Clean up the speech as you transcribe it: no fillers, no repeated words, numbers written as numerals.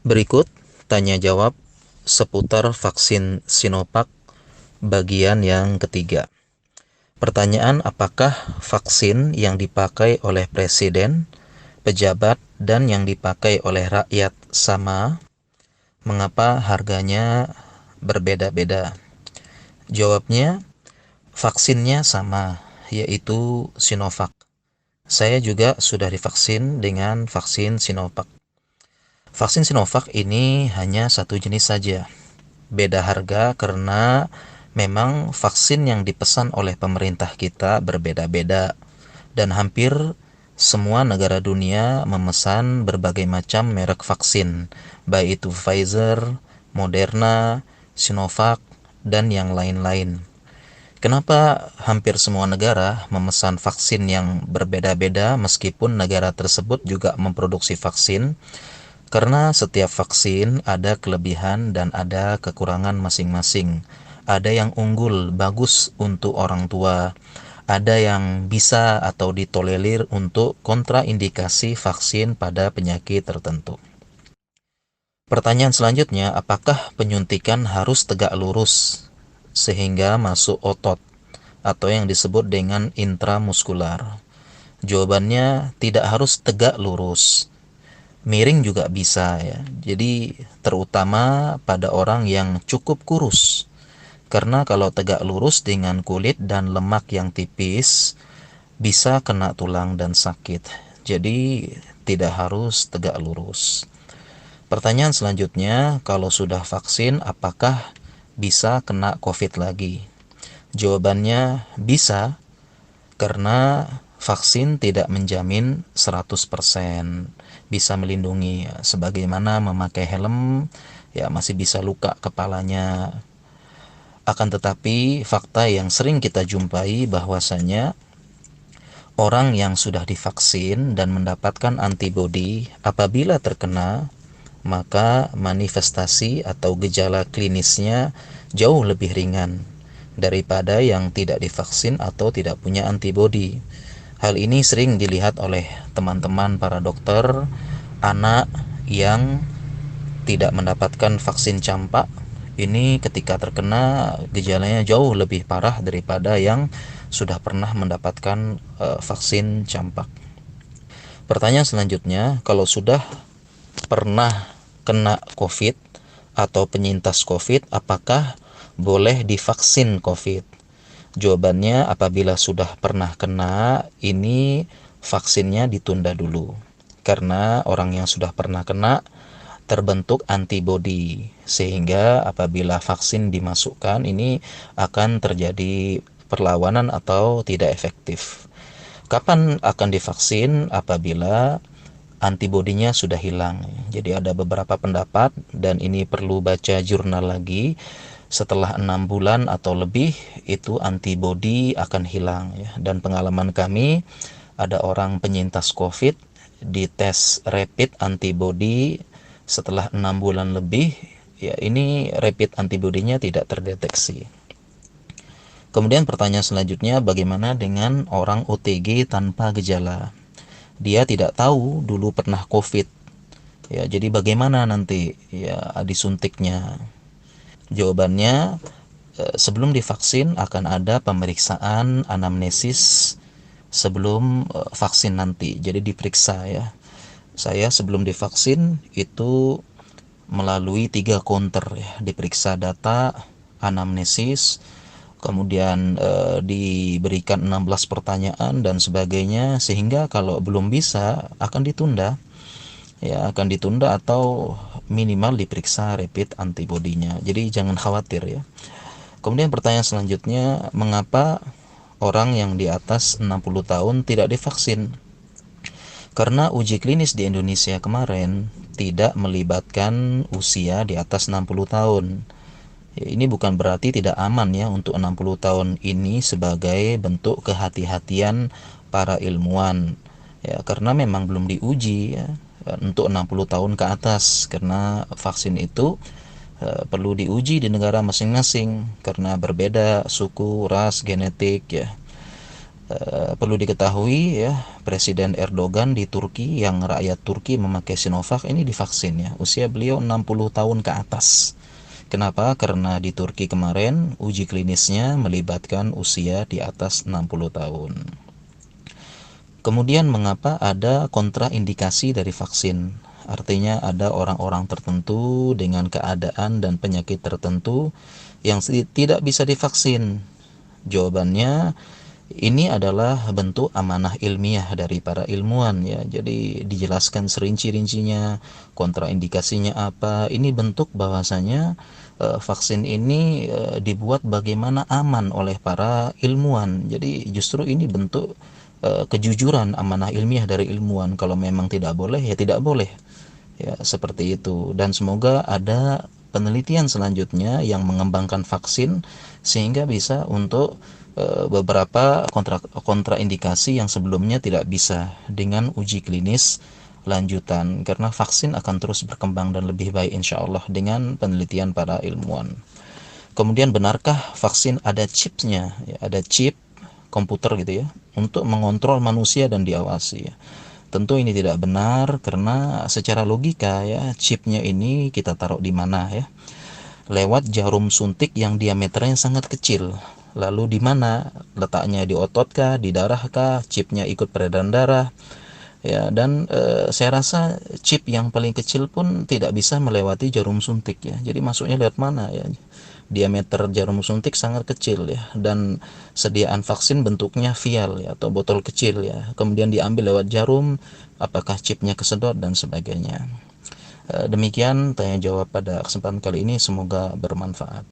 Berikut tanya jawab seputar vaksin Sinovac bagian yang ketiga. Pertanyaan, apakah vaksin yang dipakai oleh presiden, pejabat, dan yang dipakai oleh rakyat sama? Mengapa harganya berbeda-beda? Jawabnya, vaksinnya sama, yaitu Sinovac. Saya juga sudah divaksin dengan vaksin Sinovac. Vaksin Sinovac ini hanya satu jenis saja. Beda harga karena memang vaksin yang dipesan oleh pemerintah kita berbeda-beda dan hampir semua negara dunia memesan berbagai macam merek vaksin, baik itu Pfizer, Moderna, Sinovac, dan yang lain-lain. Kenapa hampir semua negara memesan vaksin yang berbeda-beda meskipun negara tersebut juga memproduksi vaksin? Karena setiap vaksin ada kelebihan dan ada kekurangan masing-masing. Ada yang unggul, bagus untuk orang tua. Ada yang bisa atau ditolerir untuk kontraindikasi vaksin pada penyakit tertentu. Pertanyaan selanjutnya, apakah penyuntikan harus tegak lurus sehingga masuk otot atau yang disebut dengan intramuskular? Jawabannya tidak harus tegak lurus. Miring juga bisa ya. Jadi terutama pada orang yang cukup kurus. Karena kalau tegak lurus dengan kulit dan lemak yang tipis bisa kena tulang dan sakit. Jadi tidak harus tegak lurus. Pertanyaan selanjutnya, kalau sudah vaksin apakah bisa kena COVID lagi? Jawabannya bisa, karena vaksin tidak menjamin 100% bisa melindungi. Sebagaimana memakai helm, ya masih bisa luka kepalanya. Akan tetapi fakta yang sering kita jumpai bahwasanya orang yang sudah divaksin dan mendapatkan antibodi apabila terkena, maka manifestasi atau gejala klinisnya jauh lebih ringan daripada yang tidak divaksin atau tidak punya antibodi. Hal ini sering dilihat oleh teman-teman para dokter, anak yang tidak mendapatkan vaksin campak. Ini ketika terkena gejalanya jauh lebih parah daripada yang sudah pernah mendapatkan vaksin campak. Pertanyaan selanjutnya, kalau sudah pernah kena COVID atau penyintas COVID, apakah boleh divaksin COVID? Jawabannya, apabila sudah pernah kena, ini vaksinnya ditunda dulu. Karena orang yang sudah pernah kena terbentuk antibodi, sehingga apabila vaksin dimasukkan ini akan terjadi perlawanan atau tidak efektif. Kapan akan divaksin? Apabila antibodinya sudah hilang. Jadi ada beberapa pendapat dan ini perlu baca jurnal lagi. Setelah 6 bulan atau lebih itu antibodi akan hilang ya. Dan pengalaman kami ada orang penyintas COVID dites rapid antibodi setelah 6 bulan lebih, ya ini rapid antibodinya tidak terdeteksi. Kemudian pertanyaan selanjutnya, bagaimana dengan orang OTG tanpa gejala? Dia tidak tahu dulu pernah COVID. Ya, jadi bagaimana nanti ya disuntiknya? Jawabannya, sebelum divaksin akan ada pemeriksaan anamnesis sebelum vaksin nanti. Jadi diperiksa ya. Saya sebelum divaksin itu melalui 3 counter ya, diperiksa data, anamnesis, kemudian diberikan 16 pertanyaan dan sebagainya, sehingga kalau belum bisa akan ditunda ya, akan ditunda atau minimal diperiksa rapid antibodinya. Jadi jangan khawatir ya. Kemudian pertanyaan selanjutnya, mengapa orang yang di atas 60 tahun tidak divaksin? Karena uji klinis di Indonesia kemarin tidak melibatkan usia di atas 60 tahun. Ini bukan berarti tidak aman ya untuk 60 tahun ini sebagai bentuk kehati-hatian para ilmuwan. Ya, karena memang belum diuji ya, untuk 60 tahun ke atas, karena vaksin itu perlu diuji di negara masing-masing karena berbeda suku, ras, genetik ya. Perlu diketahui ya, Presiden Erdogan di Turki, yang rakyat Turki memakai Sinovac ini divaksin ya. Usia beliau 60 tahun ke atas. Kenapa? Karena di Turki kemarin uji klinisnya melibatkan usia di atas 60 tahun. Kemudian mengapa ada kontraindikasi dari vaksin? Artinya ada orang-orang tertentu dengan keadaan dan penyakit tertentu yang tidak bisa divaksin. Jawabannya, ini adalah bentuk amanah ilmiah dari para ilmuwan ya. Jadi dijelaskan serinci-rincinya, kontraindikasinya apa. Ini bentuk bahwasanya vaksin ini dibuat bagaimana aman oleh para ilmuwan. Jadi justru ini bentuk kejujuran amanah ilmiah dari ilmuwan. Kalau memang tidak boleh ya tidak boleh. Ya, seperti itu. Dan semoga ada penelitian selanjutnya yang mengembangkan vaksin sehingga bisa untuk beberapa kontraindikasi yang sebelumnya tidak bisa dengan uji klinis lanjutan, karena vaksin akan terus berkembang dan lebih baik insya Allah dengan penelitian para ilmuwan. Kemudian, benarkah vaksin ada chipnya? Ya, ada chip komputer gitu ya untuk mengontrol manusia dan diawasi ya. Tentu ini tidak benar, karena secara logika ya, chipnya ini kita taruh di mana ya? Lewat jarum suntik yang diameternya sangat kecil. Lalu di mana letaknya, di otot kah, di darah kah, chipnya ikut peredaran darah ya. Dan saya rasa chip yang paling kecil pun tidak bisa melewati jarum suntik ya. Jadi masuknya lewat mana ya? Diameter jarum suntik sangat kecil ya, dan sediaan vaksin bentuknya vial ya, atau botol kecil ya, kemudian diambil lewat jarum, apakah chipnya kesedot dan sebagainya. Demikian tanya jawab pada kesempatan kali ini, semoga bermanfaat.